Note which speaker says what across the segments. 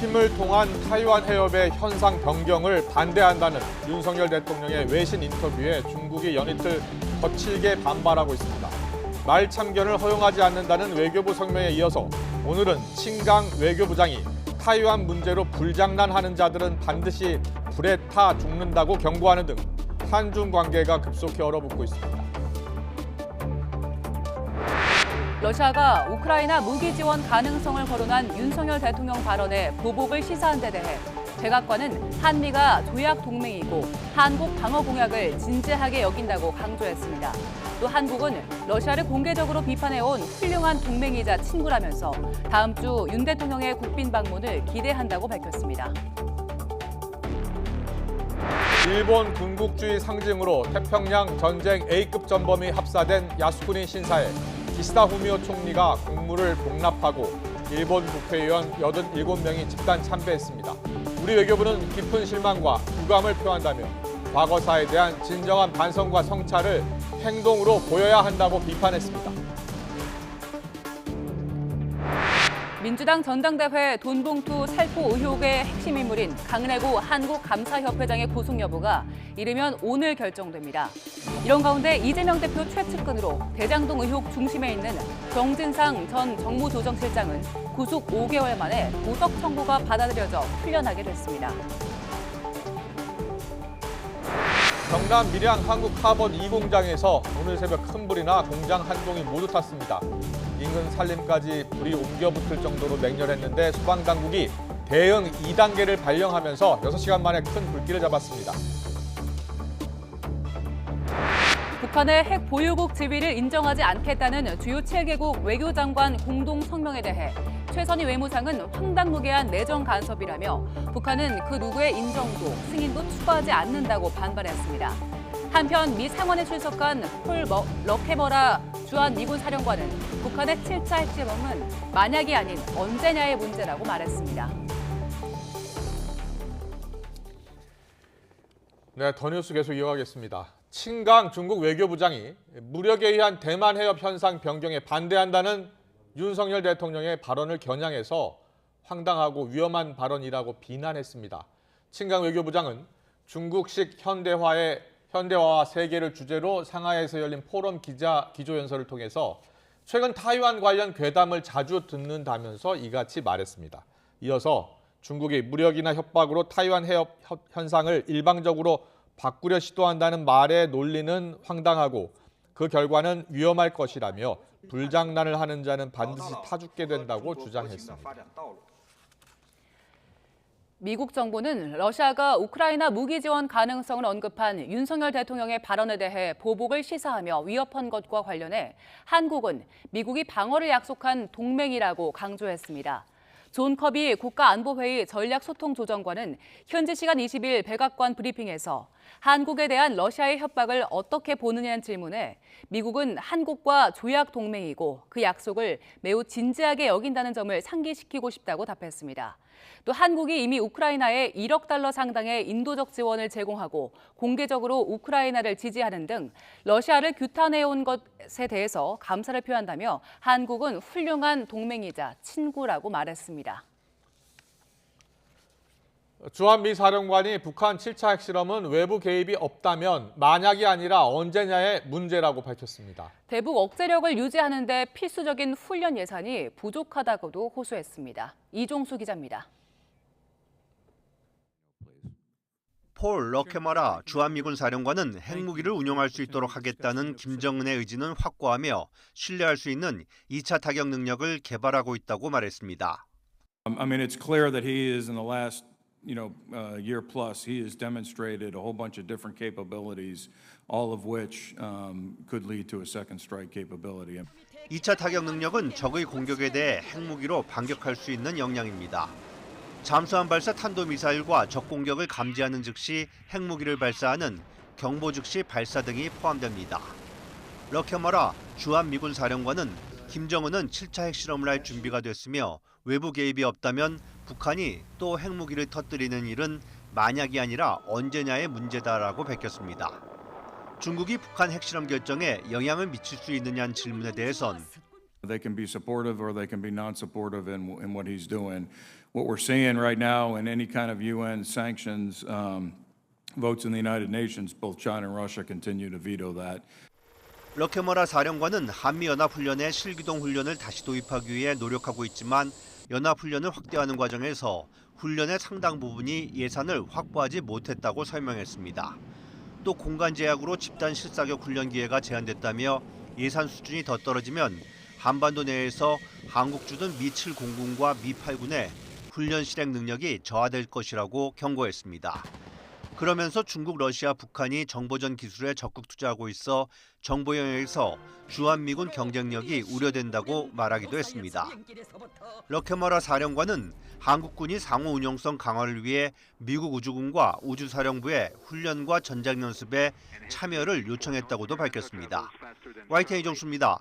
Speaker 1: 힘을 통한 타이완 해협의 현상 변경을 반대한다는 윤석열 대통령의 외신 인터뷰에 중국이 연이틀 거칠게 반발하고 있습니다. 말 참견을 허용하지 않는다는 외교부 성명에 이어서 오늘은 칭강 외교부장이 타이완 문제로 불장난하는 자들은 반드시 불에 타 죽는다고 경고하는 등 한중 관계가 급속히 얼어붙고 있습니다.
Speaker 2: 러시아가 우크라이나 무기 지원 가능성을 거론한 윤석열 대통령 발언에 보복을 시사한 데 대해 백악관은 한미가 조약 동맹이고 한국 방어 공약을 진지하게 여긴다고 강조했습니다. 또 한국은 러시아를 공개적으로 비판해온 훌륭한 동맹이자 친구라면서 다음 주 윤 대통령의 국빈 방문을 기대한다고 밝혔습니다.
Speaker 1: 일본 군국주의 상징으로 태평양 전쟁 A급 전범이 합사된 야스쿠니 신사에 기시다 후미오 총리가 공물을 복납하고 일본 국회의원 87명이 집단 참배했습니다. 우리 외교부는 깊은 실망과 유감을 표한다며 과거사에 대한 진정한 반성과 성찰을 행동으로 보여야 한다고 비판했습니다.
Speaker 2: 민주당 전당대회 돈봉투 살포 의혹의 핵심 인물인 강래구 한국감사협회장의 구속 여부가 이르면 오늘 결정됩니다. 이런 가운데 이재명 대표 최측근으로 대장동 의혹 중심에 있는 정진상 전 정무조정실장은 구속 5개월 만에 보석 청구가 받아들여져 풀려나게 됐습니다.
Speaker 1: 경남 밀양 한국 카본 2공장에서 오늘 새벽 큰 불이 나 공장 한 동이 모두 탔습니다. 인근 산림까지 불이 옮겨 붙을 정도로 맹렬했는데 소방당국이 대응 2단계를 발령하면서 6시간 만에 큰 불길을 잡았습니다.
Speaker 2: 북한의 핵 보유국 지위를 인정하지 않겠다는 주요 7개국 외교장관 공동 성명에 대해 최선희 외무상은 황당무계한 내정 간섭이라며 북한은 그 누구의 인정도 승인도 추구하지 않는다고 반발했습니다. 한편 미 상원에 출석한 폴 러케머라 주한 미군 사령관은 북한의 7차 핵실험은 만약이 아닌 언제냐의 문제라고 말했습니다.
Speaker 1: 네, 더 뉴스 계속 이어가겠습니다. 칭강 중국 외교부장이 무력에 의한 대만 해협 현상 변경에 반대한다는 윤석열 대통령의 발언을 겨냥해서 황당하고 위험한 발언이라고 비난했습니다. 칭강 외교부장은 중국식 현대화와 세계를 주제로 상하이에서 열린 포럼 기조연설을 통해서 최근 타이완 관련 괴담을 자주 듣는다면서 이같이 말했습니다. 이어서 중국이 무력이나 협박으로 타이완 해협 현상을 일방적으로 바꾸려 시도한다는 말의 논리는 황당하고 그 결과는 위험할 것이라며 불장난을 하는 자는 반드시 타죽게 된다고 주장했습니다.
Speaker 2: 미국 정부는 러시아가 우크라이나 무기 지원 가능성을 언급한 윤석열 대통령의 발언에 대해 보복을 시사하며 위협한 것과 관련해 한국은 미국이 방어를 약속한 동맹이라고 강조했습니다. 존 커비 국가안보회의 전략소통조정관은 현지 시간 20일 백악관 브리핑에서 한국에 대한 러시아의 협박을 어떻게 보느냐는 질문에 미국은 한국과 조약 동맹이고 그 약속을 매우 진지하게 여긴다는 점을 상기시키고 싶다고 답했습니다. 또 한국이 이미 우크라이나에 1억 달러 상당의 인도적 지원을 제공하고 공개적으로 우크라이나를 지지하는 등 러시아를 규탄해온 것에 대해서 감사를 표한다며 한국은 훌륭한 동맹이자 친구라고 말했습니다.
Speaker 1: 주한미 사령관이 북한 7차 핵실험은 외부 개입이 없다면 만약이 아니라 언제냐의 문제라고 밝혔습니다.
Speaker 2: 대북 억제력을 유지하는 데 필수적인 훈련 예산이 부족하다고도 호소했습니다. 이종수 기자입니다.
Speaker 3: 폴 러케머라 주한미군 사령관은 핵무기를 운용할 수 있도록 하겠다는 김정은의 의지는 확고하며 신뢰할 수 있는 2차 타격 능력을 개발하고 있다고 말했습니다.
Speaker 4: I mean, it's clear that he is in the last year plus, he has demonstrated a whole bunch of different capabilities, all of which could lead to a second strike capability.
Speaker 3: 2차 타격 능력은 적의 공격에 대해 핵무기로 반격할 수 있는 역량입니다. 잠수함 발사 탄도미사일과 적 공격을 감지하는 즉시 핵무기를 발사하는 경보 즉시 발사 등이 포함됩니다. 러케머라 주한미군 사령관은 김정은은 7차 핵실험을 할 준비가 됐으며 외부 개입이 없다면 북한이 또 핵무기를 터뜨리는 일은 만약이 아니라 언제냐의 문제다라고 밝혔습니다. 중국이 북한 핵실험 결정에 영향을 미칠 수 있느냐는 질문에 대해선
Speaker 4: They can be supportive or they can be non-supportive in what he's doing. What we're seeing right now in any kind of UN sanctions votes in the United Nations, both China and Russia continue to veto that.
Speaker 3: 러케머라 사령관은 한미연합훈련에 실기동 훈련을 다시 도입하기 위해 노력하고 있지만 연합훈련을 확대하는 과정에서 훈련의 상당 부분이 예산을 확보하지 못했다고 설명했습니다. 또 공간 제약으로 집단 실사격 훈련 기회가 제한됐다며 예산 수준이 더 떨어지면 한반도 내에서 한국 주둔 미7 공군과 미8군의 훈련 실행 능력이 저하될 것이라고 경고했습니다. 그러면서 중국, 러시아, 북한이 정보전 기술에 적극 투자하고 있어 정보 영역에서 주한미군 경쟁력이 우려된다고 말하기도 했습니다. 러케머라 사령관은 한국군이 상호 운용성 강화를 위해 미국 우주군과 우주사령부의 훈련과 전장 연습에 참여를 요청했다고도 밝혔습니다. YTN 이정수입니다.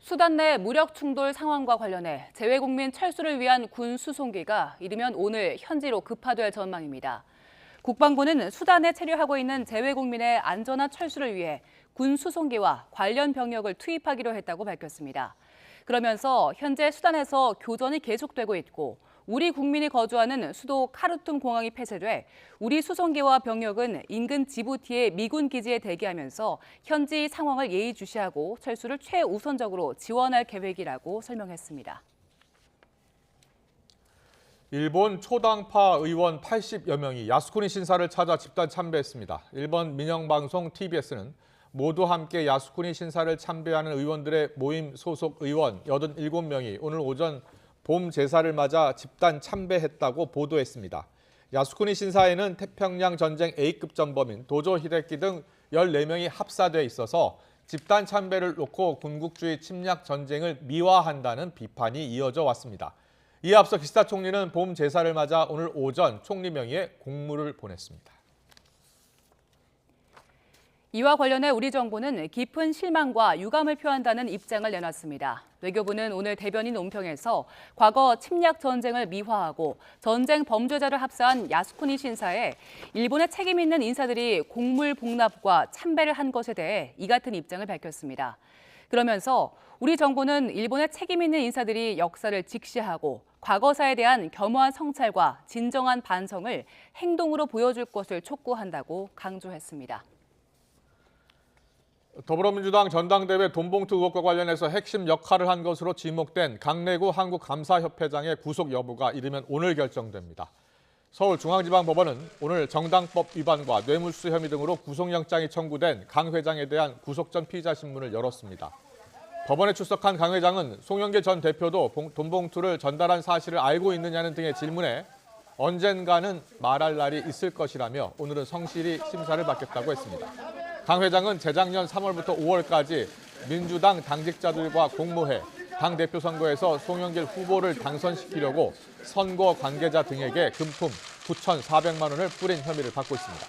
Speaker 2: 수단 내 무력 충돌 상황과 관련해 재외국민 철수를 위한 군 수송기가 이르면 오늘 현지로 급파될 전망입니다. 국방부는 수단에 체류하고 있는 재외국민의 안전한 철수를 위해 군 수송기와 관련 병력을 투입하기로 했다고 밝혔습니다. 그러면서 현재 수단에서 교전이 계속되고 있고 우리 국민이 거주하는 수도 카르툼 공항이 폐쇄돼 우리 수송기와 병력은 인근 지부티의 미군 기지에 대기하면서 현지 상황을 예의주시하고 철수를 최우선적으로 지원할 계획이라고 설명했습니다.
Speaker 1: 일본 초당파 의원 80여 명이 야스쿠니 신사를 찾아 집단 참배했습니다. 일본 민영방송 TBS는 모두 함께 야스쿠니 신사를 참배하는 의원들의 모임 소속 의원 87명이 오늘 오전 봄 제사를 맞아 집단 참배했다고 보도했습니다. 야스쿠니 신사에는 태평양 전쟁 A급 전범인 도조 히데키 등 14명이 합사돼 있어서 집단 참배를 놓고 군국주의 침략 전쟁을 미화한다는 비판이 이어져 왔습니다. 이에 앞서 기시다 총리는 봄 제사를 맞아 오늘 오전 총리 명의의 공문을 보냈습니다.
Speaker 2: 이와 관련해 우리 정부는 깊은 실망과 유감을 표한다는 입장을 내놨습니다. 외교부는 오늘 대변인 논평에서 과거 침략 전쟁을 미화하고 전쟁 범죄자를 합사한 야스쿠니 신사에 일본의 책임 있는 인사들이 공물 복납과 참배를 한 것에 대해 이 같은 입장을 밝혔습니다. 그러면서 우리 정부는 일본의 책임 있는 인사들이 역사를 직시하고 과거사에 대한 겸허한 성찰과 진정한 반성을 행동으로 보여줄 것을 촉구한다고 강조했습니다.
Speaker 1: 더불어민주당 전당대회 돈봉투 의혹과 관련해서 핵심 역할을 한 것으로 지목된 강래구 한국감사협회장의 구속 여부가 이르면 오늘 결정됩니다. 서울중앙지방법원은 오늘 정당법 위반과 뇌물수수 혐의 등으로 구속영장이 청구된 강 회장에 대한 구속 전 피의자 신문을 열었습니다. 법원에 출석한 강 회장은 송영길 전 대표도 돈봉투를 전달한 사실을 알고 있느냐는 등의 질문에 언젠가는 말할 날이 있을 것이라며 오늘은 성실히 심사를 받겠다고 했습니다. 강 회장은 재작년 3월부터 5월까지 민주당 당직자들과 공모해 당대표 선거에서 송영길 후보를 당선시키려고 선거 관계자 등에게 금품 9,400만 원을 뿌린 혐의를 받고 있습니다.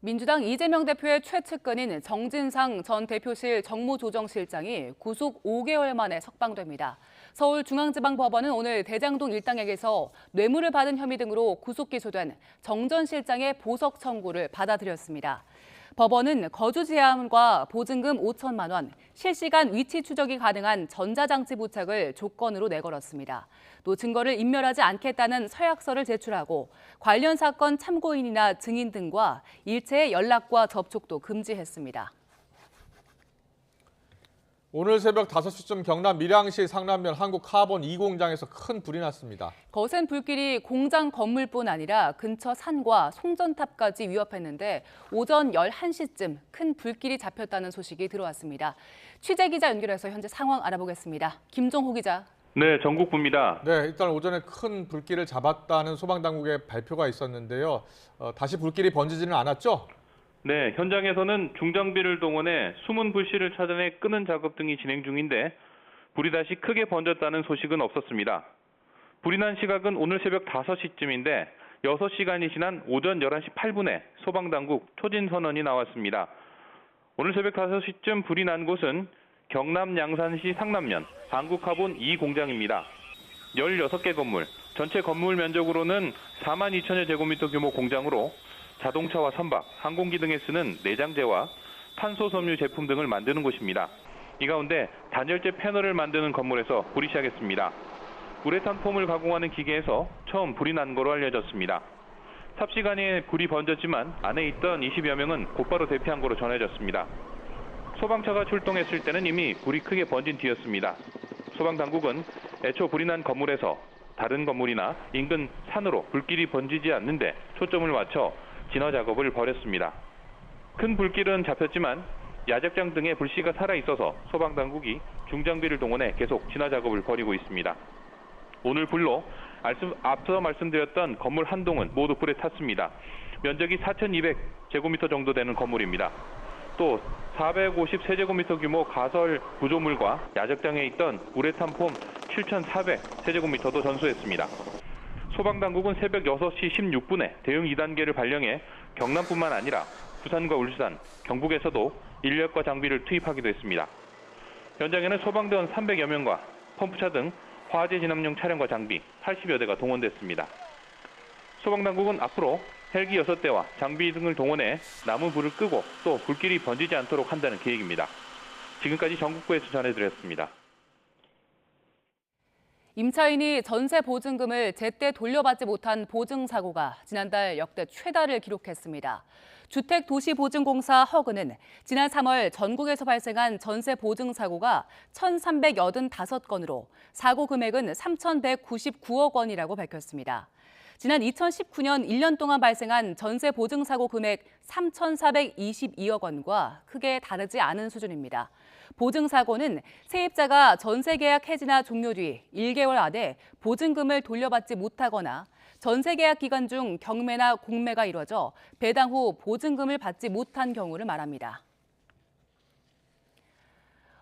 Speaker 2: 민주당 이재명 대표의 최측근인 정진상 전 대표실 정무조정실장이 구속 5개월 만에 석방됩니다. 서울중앙지방법원은 오늘 대장동 일당에게서 뇌물을 받은 혐의 등으로 구속 기소된 정 전 실장의 보석 청구를 받아들였습니다. 법원은 거주 제한과 보증금 5천만 원, 실시간 위치 추적이 가능한 전자장치 부착을 조건으로 내걸었습니다. 또 증거를 인멸하지 않겠다는 서약서를 제출하고 관련 사건 참고인이나 증인 등과 일체의 연락과 접촉도 금지했습니다.
Speaker 1: 오늘 새벽 5시쯤 경남 밀양시 상남면 한국카본 2공장에서 큰 불이 났습니다.
Speaker 2: 거센 불길이 공장 건물뿐 아니라 근처 산과 송전탑까지 위협했는데 오전 11시쯤 큰 불길이 잡혔다는 소식이 들어왔습니다. 취재기자 연결해서 현재 상황 알아보겠습니다. 김종호 기자.
Speaker 5: 네, 전국부입니다.
Speaker 1: 네, 일단 오전에 큰 불길을 잡았다는 소방당국의 발표가 있었는데요. 다시 불길이 번지지는 않았죠?
Speaker 5: 네, 현장에서는 중장비를 동원해 숨은 불씨를 찾아내 끄는 작업 등이 진행 중인데 불이 다시 크게 번졌다는 소식은 없었습니다. 불이 난 시각은 오늘 새벽 5시쯤인데 6시간이 지난 오전 11시 8분에 소방당국 초진 선언이 나왔습니다. 오늘 새벽 5시쯤 불이 난 곳은 경남 양산시 상남면 한국카본 2공장입니다. 16개 건물, 전체 건물 면적으로는 42,000여 제곱미터 규모 공장으로 자동차와 선박, 항공기 등에 쓰는 내장재와 탄소 섬유 제품 등을 만드는 곳입니다. 이 가운데 단열재 패널을 만드는 건물에서 불이 시작했습니다. 우레탄 폼을 가공하는 기계에서 처음 불이 난 거로 알려졌습니다. 삽시간에 불이 번졌지만 안에 있던 20여 명은 곧바로 대피한 거로 전해졌습니다. 소방차가 출동했을 때는 이미 불이 크게 번진 뒤였습니다. 소방당국은 애초 불이 난 건물에서 다른 건물이나 인근 산으로 불길이 번지지 않는데 초점을 맞춰 진화 작업을 벌였습니다. 큰 불길은 잡혔지만 야적장 등의 불씨가 살아있어서 소방당국이 중장비를 동원해 계속 진화 작업을 벌이고 있습니다. 오늘 불로 앞서 말씀드렸던 건물 한 동은 모두 불에 탔습니다. 면적이 4,200제곱미터 정도 되는 건물입니다. 또 453제곱미터 규모 가설 구조물과 야적장에 있던 우레탄 폼 7,400세제곱미터도 전수했습니다. 소방당국은 새벽 6시 16분에 대응 2단계를 발령해 경남뿐만 아니라 부산과 울산, 경북에서도 인력과 장비를 투입하기도 했습니다. 현장에는 소방대원 300여 명과 펌프차 등 화재 진압용 차량과 장비 80여 대가 동원됐습니다. 소방당국은 앞으로 헬기 6대와 장비 등을 동원해 남은 불을 끄고 또 불길이 번지지 않도록 한다는 계획입니다. 지금까지 전국구에서 전해드렸습니다.
Speaker 2: 임차인이 전세 보증금을 제때 돌려받지 못한 보증사고가 지난달 역대 최다를 기록했습니다. 주택도시보증공사 허그는 지난 3월 전국에서 발생한 전세 보증사고가 1,385건으로 사고 금액은 3,199억 원이라고 밝혔습니다. 지난 2019년 1년 동안 발생한 전세 보증사고 금액 3,422억 원과 크게 다르지 않은 수준입니다. 보증사고는 세입자가 전세계약 해지나 종료 뒤 1개월 안에 보증금을 돌려받지 못하거나 전세계약 기간 중 경매나 공매가 이뤄져 배당 후 보증금을 받지 못한 경우를 말합니다.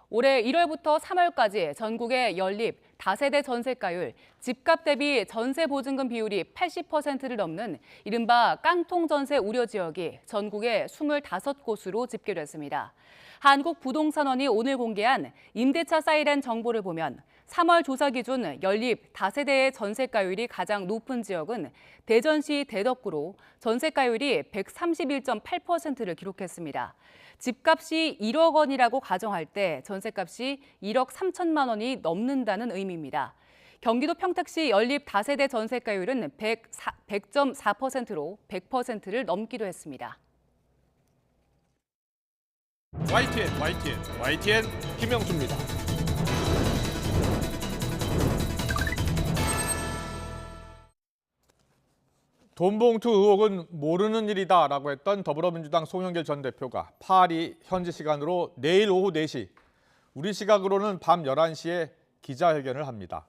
Speaker 2: 올해 1월부터 3월까지 전국의 연립, 다세대 전세가율, 집값 대비 전세 보증금 비율이 80%를 넘는 이른바 깡통 전세 우려 지역이 전국에 25곳으로 집계됐습니다. 한국부동산원이 오늘 공개한 임대차 사이렌 정보를 보면 3월 조사 기준 연립 다세대의 전세가율이 가장 높은 지역은 대전시 대덕구로 전세가율이 131.8%를 기록했습니다. 집값이 1억 원이라고 가정할 때 전세값이 1억 3천만 원이 넘는다는 의미입니다. 경기도 평택시 연립 다세대 전세가율은 100.4%로 100%를 넘기도 했습니다.
Speaker 1: YTN 김영수입니다. 돈봉투 의혹은 모르는 일이다라고 했던 더불어민주당 송영길 전 대표가 파리 현지 시간으로 내일 오후 4시, 우리 시각으로는 밤 11시에 기자회견을 합니다.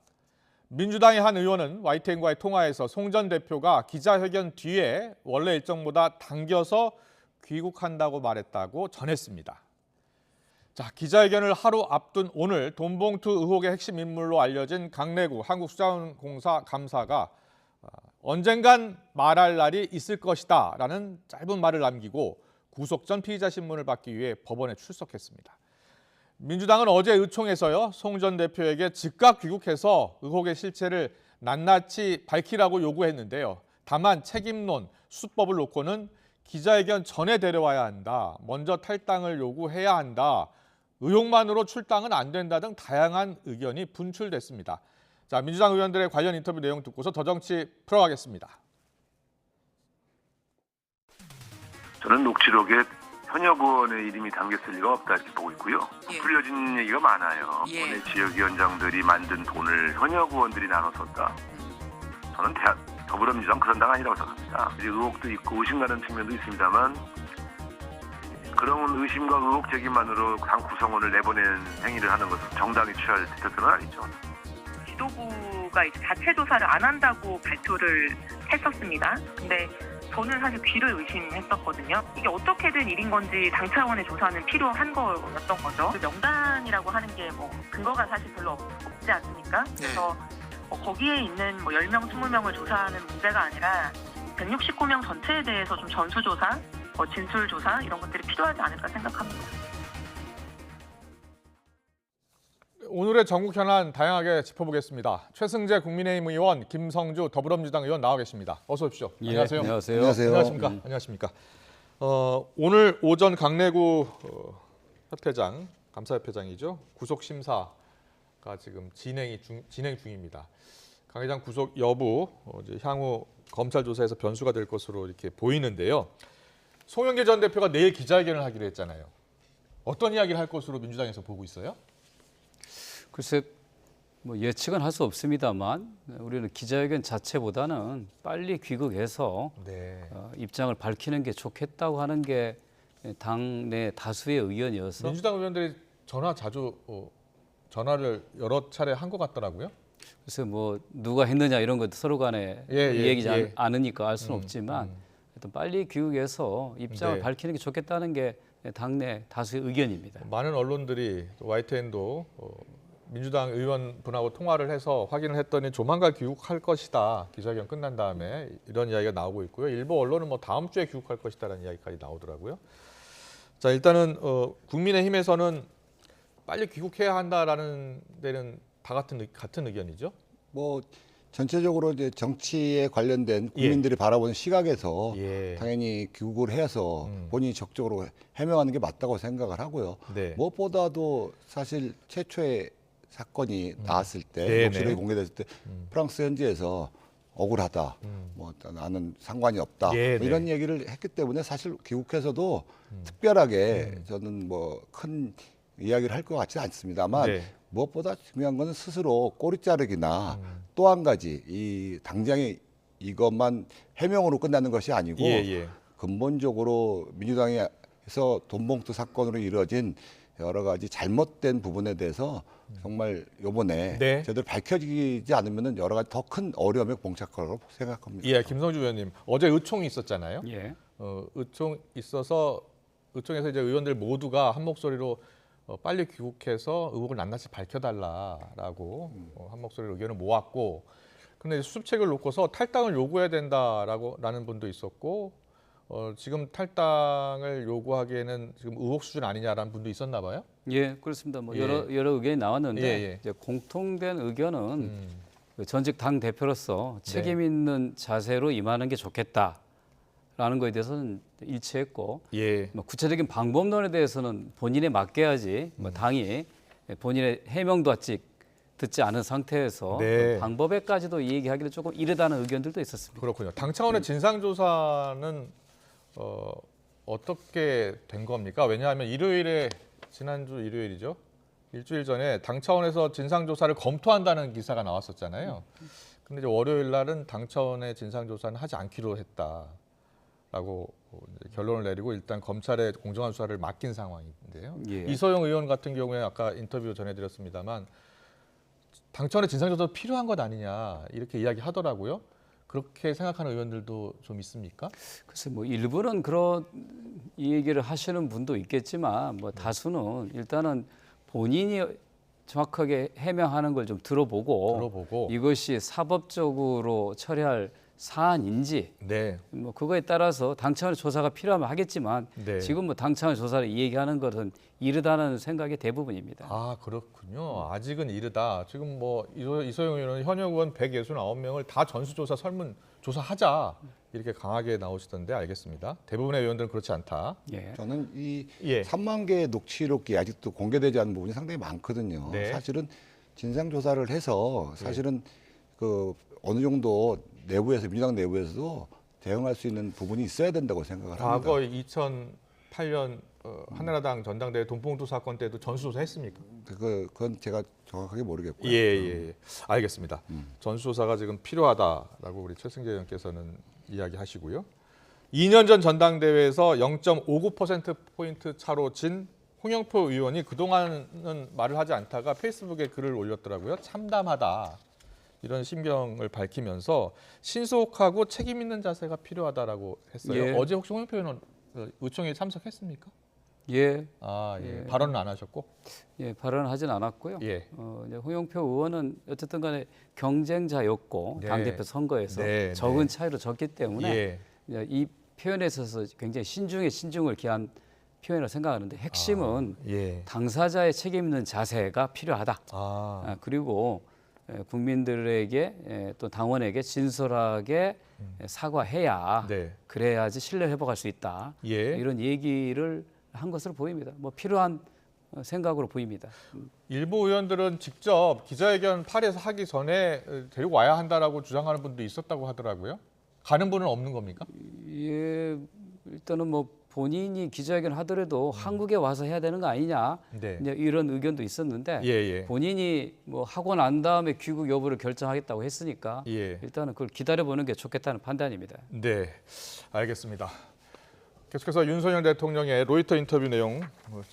Speaker 1: 민주당의 한 의원은 YTN과의 통화에서 송 전 대표가 기자회견 뒤에 원래 일정보다 당겨서 귀국한다고 말했다고 전했습니다. 자, 기자회견을 하루 앞둔 오늘 돈봉투 의혹의 핵심 인물로 알려진 강래구 한국수자원공사 감사가 언젠간 말할 날이 있을 것이다 라는 짧은 말을 남기고 구속 전 피의자 신문을 받기 위해 법원에 출석했습니다. 민주당은 어제 의총에서요, 송 전 대표에게 즉각 귀국해서 의혹의 실체를 낱낱이 밝히라고 요구했는데요. 다만 책임론, 수법을 놓고는 기자회견 전에 데려와야 한다, 먼저 탈당을 요구해야 한다, 의혹만으로 출당은 안 된다 등 다양한 의견이 분출됐습니다. 자, 민주당 의원들의 관련 인터뷰 내용 듣고서 더 정치 풀어가겠습니다.
Speaker 6: 저는 녹취록에 현역 의원의 이름이 담겼을 리가 없다 이렇게 보고 있고요. 풀려진 얘기가 많아요. 원내 지역위원장들이 만든 돈을 현역 의원들이 나눠 썼다. 저는 더불어민주당 그런 당 아니라고 생각합니다. 의혹도 있고 의심 가는 측면도 있습니다만 그런 의심과 의혹 제기만으로 당 구성원을 내보내는 행위를 하는 것은 정당이 취할 대처는 아니죠.
Speaker 7: 지도부가 이제 자체 조사를 안 한다고 발표를 했었습니다. 근데 저는 사실 귀를 의심했었거든요. 이게 어떻게든 일인 건지 당 차원의 조사는 필요한 거였던 거죠. 명단이라고 하는 게 뭐 근거가 사실 별로 없지 않습니까? 그래서 거기에 있는 10명, 20명을 조사하는 문제가 아니라 169명 전체에 대해서 좀 전수조사, 진술조사 이런 것들이 필요하지 않을까 생각합니다.
Speaker 1: 오늘의 전국 현안 다양하게 짚어보겠습니다. 최승재 국민의힘 의원, 김성주 더불어민주당 의원 나와 계십니다. 어서 오십시오.
Speaker 8: 예,
Speaker 1: 안녕하세요.
Speaker 8: 안녕하세요.
Speaker 1: 안녕하십니까? 안녕하십니까? 오늘 오전 강내구 협회장, 감사협회장이죠. 구속 심사가 지금 진행 중입니다. 강 회장 구속 여부 이제 향후 검찰 조사에서 변수가 될 것으로 이렇게 보이는데요. 송영길 전 대표가 내일 기자회견을 하기로 했잖아요. 어떤 이야기를 할 것으로 민주당에서 보고 있어요?
Speaker 8: 글쎄 뭐 예측은 할 수 없습니다만 우리는 기자회견 자체보다는 빨리 귀국해서
Speaker 1: 네.
Speaker 8: 입장을 밝히는 게 좋겠다고 하는 게 당내 다수의 의견이어서
Speaker 1: 민주당 의원들이 전화를 여러 차례 한 것 같더라고요.
Speaker 8: 그래서 뭐 누가 했느냐 이런 것도 서로 간에 얘기지 않으니까 알 수는 없지만 하여튼 빨리 귀국해서 입장을
Speaker 1: 네.
Speaker 8: 밝히는 게 좋겠다는 게 당내 다수의 의견입니다.
Speaker 1: 많은 언론들이 YTN도 민주당 의원분하고 통화를 해서 확인을 했더니 조만간 귀국할 것이다. 기자회견 끝난 다음에 이런 이야기가 나오고 있고요. 일부 언론은 뭐 다음 주에 귀국할 것이다라는 이야기까지 나오더라고요. 자, 일단은 국민의힘에서는 빨리 귀국해야 한다라는 데는 다 같은 의견이죠.
Speaker 9: 뭐 전체적으로 이제 정치에 관련된 국민들이 바라보는 시각에서 당연히 귀국을 해서 본인이 적극적으로 해명하는 게 맞다고 생각을 하고요.
Speaker 1: 네.
Speaker 9: 무엇보다도 사실 최초의 사건이 나왔을 때, 녹취록이 공개됐을 때 프랑스 현지에서 억울하다, 뭐 나는 상관이 없다, 뭐 이런 얘기를 했기 때문에 사실 귀국해서도 특별하게 저는 뭐 큰 이야기를 할 것 같지 않습니다만 무엇보다 중요한 것은 스스로 꼬리 자르기나 또 한 가지 이 당장에 이것만 해명으로 끝나는 것이 아니고 근본적으로 민주당에서 돈봉투 사건으로 이루어진 여러 가지 잘못된 부분에 대해서 정말 이번에 제대로 밝혀지지 않으면 여러 가지 더 큰 어려움에 봉착할 거라고 생각합니다.
Speaker 1: 예, 김성주 의원님 어제 의총이 있었잖아요. 의총 있어서 의총에서 이제 의원들 모두가 한 목소리로 빨리 귀국해서 의혹을 낱낱이 밝혀달라라고 한 목소리로 의견을 모았고, 근데 수습책을 놓고서 탈당을 요구해야 된다라는 분도 있었고, 지금 탈당을 요구하기에는 지금 의혹 수준 아니냐라는 분도 있었나 봐요.
Speaker 8: 예, 그렇습니다. 뭐 여러 의견이 나왔는데 이제 공통된 의견은 그 전직 당 대표로서 책임 있는 자세로 임하는 게 좋겠다라는 거에 대해서는 일치했고, 뭐 구체적인 방법론에 대해서는 본인에 맡겨야지 뭐 당이 본인의 해명도 아직 듣지 않은 상태에서 방법에까지도 얘기하기는 조금 이르다는 의견들도 있었습니다.
Speaker 1: 그렇군요. 당 차원의 진상조사는 어떻게 된 겁니까? 왜냐하면 지난주 일요일이죠. 일주일 전에 당 차원에서 진상조사를 검토한다는 기사가 나왔었잖아요. 근데 이제 월요일 날은 당 차원의 진상조사는 하지 않기로 했다라고 결론을 내리고 일단 검찰에 공정한 수사를 맡긴 상황인데요. 이소영 의원 같은 경우에 아까 인터뷰 전해드렸습니다만 당 차원의 진상조사도 필요한 것 아니냐 이렇게 이야기하더라고요. 그렇게 생각하는 의원들도 좀 있습니까?
Speaker 8: 글쎄 뭐 일부는 그런 이 얘기를 하시는 분도 있겠지만 뭐 다수는 일단은 본인이 정확하게 해명하는 걸 좀 들어보고 이것이 사법적으로 처리할 사안인지 뭐 그거에 따라서 당 차원의 조사가 필요하면 하겠지만 지금 뭐 당 차원의 조사를 얘기하는 것은 이르다는 생각이 대부분입니다.
Speaker 1: 아, 그렇군요. 아직은 이르다. 지금 뭐 이소영 의원은 현역 의원 169명을 다 전수조사 설문 조사하자 이렇게 강하게 나오시던데 알겠습니다. 대부분의 의원들은 그렇지 않다.
Speaker 9: 저는 이 3만 개의 녹취록이 아직도 공개되지 않은 부분이 상당히 많거든요. 사실은 진상조사를 해서 사실은 그 어느 정도 내부에서 민주당 내부에서도 대응할 수 있는 부분이 있어야 된다고 생각을 합니다.
Speaker 1: 과거 2008년 한나라당 전당대회 돈봉투 사건 때도 전수조사 했습니까?
Speaker 9: 그건 제가 정확하게 모르겠고요.
Speaker 1: 알겠습니다. 전수조사가 지금 필요하다라고 우리 최승재 의원께서는 이야기하시고요. 2년 전 전당대회에서 0.59%포인트 차로 진 홍영표 의원이 그동안은 말을 하지 않다가 페이스북에 글을 올렸더라고요. 참담하다. 이런 심경을 밝히면서 신속하고 책임 있는 자세가 필요하다라고 했어요. 어제 혹시 홍영표 의원은 의총에 참석했습니까? 발언은 안 하셨고?
Speaker 8: 발언을 하진 않았고요. 이제 홍영표 의원은 어쨌든 간에 경쟁자였고 당대표 선거에서 적은 차이로 졌기 때문에 이 표현에 있어서 굉장히 신중을 기한 표현을 생각하는데 핵심은 당사자의 책임 있는 자세가 필요하다. 그리고 국민들에게 또 당원에게 진솔하게 사과해야
Speaker 1: 네.
Speaker 8: 그래야지 신뢰 회복할 수 있다.
Speaker 1: 예.
Speaker 8: 이런 얘기를 한 것으로 보입니다. 뭐 필요한 생각으로 보입니다.
Speaker 1: 일부 의원들은 직접 기자회견 파리에서 하기 전에 데리고 와야 한다라고 주장하는 분도 있었다고 하더라고요. 가는 분은 없는 겁니까?
Speaker 8: 예, 일단은 뭐 본인이 기자회견 하더라도 한국에 와서 해야 되는 거 아니냐,
Speaker 1: 네.
Speaker 8: 이제 이런 의견도 있었는데
Speaker 1: 예.
Speaker 8: 본인이 뭐 하고 난 다음에 귀국 여부를 결정하겠다고 했으니까
Speaker 1: 예.
Speaker 8: 일단은 그걸 기다려보는 게 좋겠다는 판단입니다.
Speaker 1: 네, 알겠습니다. 계속해서 윤석열 대통령의 로이터 인터뷰 내용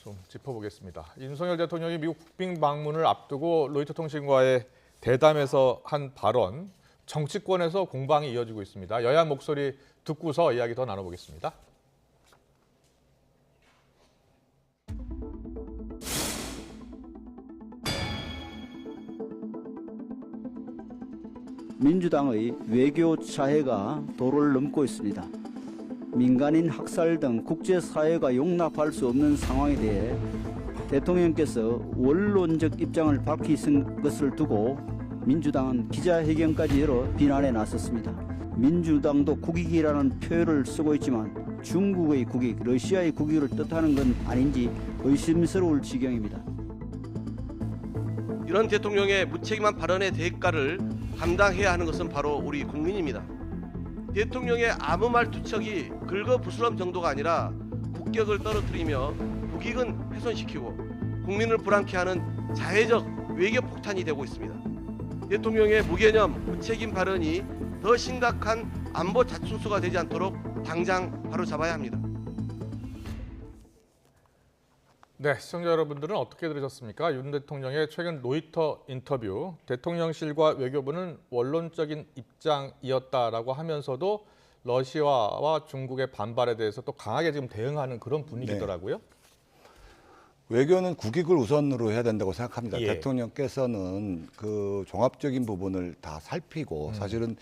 Speaker 1: 좀 짚어보겠습니다. 윤석열 대통령이 미국 국빈 방문을 앞두고 로이터 통신과의 대담에서 한 발언, 정치권에서 공방이 이어지고 있습니다. 여야 목소리 듣고서 이야기 더 나눠보겠습니다.
Speaker 10: 민주당의 외교 자해가 도를 넘고 있습니다. 민간인 학살 등 국제사회가 용납할 수 없는 상황에 대해 대통령께서 원론적 입장을 밝히신 것을 두고 민주당은 기자회견까지 열어 비난에 나섰습니다. 민주당도 국익이라는 표현을 쓰고 있지만 중국의 국익, 러시아의 국익을 뜻하는 건 아닌지 의심스러울 지경입니다.
Speaker 11: 이런 대통령의 무책임한 발언의 대가를 감당해야 하는 것은 바로 우리 국민입니다. 대통령의 아무 말 투척이 긁어부스럼 정도가 아니라 국격을 떨어뜨리며 국익은 훼손시키고 국민을 불안케 하는 자해적 외교 폭탄이 되고 있습니다. 대통령의 무개념, 무책임 발언이 더 심각한 안보 자충수가 되지 않도록 당장 바로잡아야 합니다.
Speaker 1: 네, 시청자 여러분들은 어떻게 들으셨습니까? 윤 대통령의 최근 로이터 인터뷰, 대통령실과 외교부는 원론적인 입장이었다라고 하면서도 러시아와 중국의 반발에 대해서 또 강하게 지금 대응하는 그런 분위기더라고요.
Speaker 9: 네. 외교는 국익을 우선으로 해야 된다고 생각합니다.
Speaker 1: 예.
Speaker 9: 대통령께서는 그 종합적인 부분을 다 살피고 사실은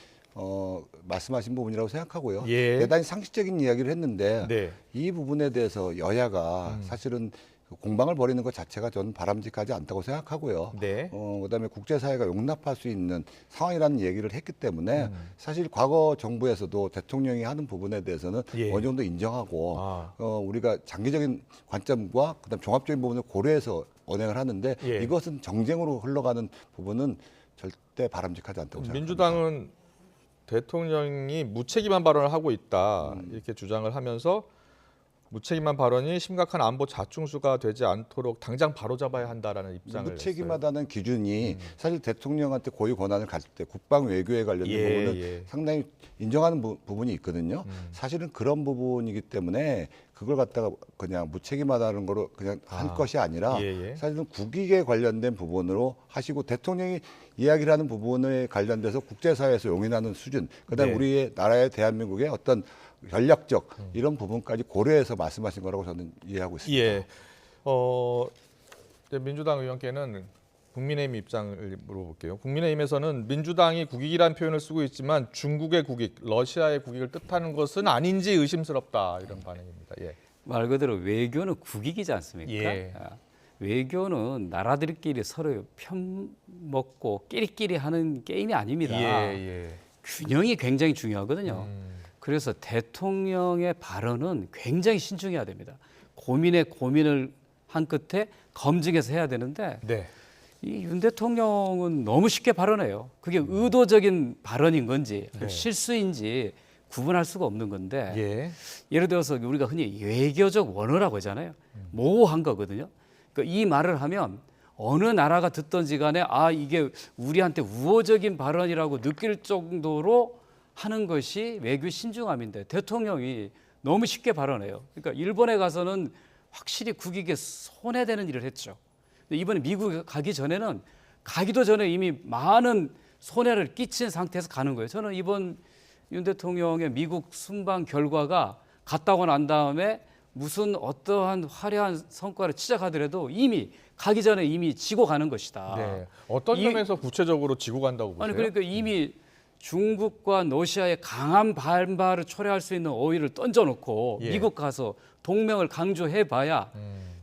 Speaker 9: 말씀하신 부분이라고 생각하고요.
Speaker 1: 예.
Speaker 9: 대단히 상식적인 이야기를 했는데
Speaker 1: 네.
Speaker 9: 이 부분에 대해서 여야가 사실은 공방을 벌이는 것 자체가 저는 바람직하지 않다고 생각하고요.
Speaker 1: 네.
Speaker 9: 그다음에 국제사회가 용납할 수 있는 상황이라는 얘기를 했기 때문에 사실 과거 정부에서도 대통령이 하는 부분에 대해서는
Speaker 1: 예.
Speaker 9: 어느 정도 인정하고 우리가 장기적인 관점과 그다음 종합적인 부분을 고려해서 언행을 하는데
Speaker 1: 예.
Speaker 9: 이것은 정쟁으로 흘러가는 부분은 절대 바람직하지 않다고 생각합니다.
Speaker 1: 민주당은 대통령이 무책임한 발언을 하고 있다 이렇게 주장을 하면서 무책임한 발언이 심각한 안보 자충수가 되지 않도록 당장 바로잡아야 한다라는 입장을
Speaker 9: 무책임하다는 기준이 사실 대통령한테 고유 권한을 가질 때 국방 외교에 관련된 부분은 상당히 인정하는 부분이 있거든요. 사실은 그런 부분이기 때문에 그걸 갖다가 그냥 무책임하다는 거로 그냥 한 것이 아니라 사실은 국익에 관련된 부분으로 하시고 대통령이 이야기를 하는 부분에 관련돼서 국제사회에서 용인하는 수준, 그다음에 우리의 나라의 대한민국의 어떤 전략적 이런 부분까지 고려해서 말씀하신 거라고 저는 이해하고 있습니다.
Speaker 1: 예. 민주당 의원께는 국민의힘 입장을 물어볼게요. 국민의힘에서는 민주당이 국익이라는 표현을 쓰고 있지만 중국의 국익, 러시아의 국익을 뜻하는 것은 아닌지 의심스럽다 이런 반응입니다. 예.
Speaker 8: 말 그대로 외교는 국익이지 않습니까?
Speaker 1: 예.
Speaker 8: 외교는 나라들끼리 서로 편먹고 끼리끼리 하는 게임이 아닙니다. 균형이 굉장히 중요하거든요. 그래서 대통령의 발언은 굉장히 신중해야 됩니다. 고민을 한 끝에 검증해서 해야 되는데 이 윤 대통령은 너무 쉽게 발언해요. 그게 의도적인 발언인 건지 실수인지 구분할 수가 없는 건데 예를 들어서 우리가 흔히 외교적 원어라고 하잖아요. 모호한 거거든요. 그러니까 이 말을 하면 어느 나라가 듣든지 간에 이게 우리한테 우호적인 발언이라고 느낄 정도로 하는 것이 외교 신중함인데 대통령이 너무 쉽게 발언해요. 그러니까 일본에 가서는 확실히 국익에 손해되는 일을 했죠. 근데 이번에 미국에 가기 전에는 가기도 전에 이미 많은 손해를 끼친 상태에서 가는 거예요. 저는 이번 윤 대통령의 미국 순방 결과가 갔다 오고 난 다음에 무슨 어떠한 화려한 성과를 치작하더라도 이미 가기 전에 이미 지고 가는 것이다.
Speaker 1: 네. 어떤 점에서 구체적으로 지고 간다고 보세요?
Speaker 8: 그러니까 이미 중국과 러시아의 강한 반발을 초래할 수 있는 어휘를 던져놓고 미국 가서 동맹을 강조해봐야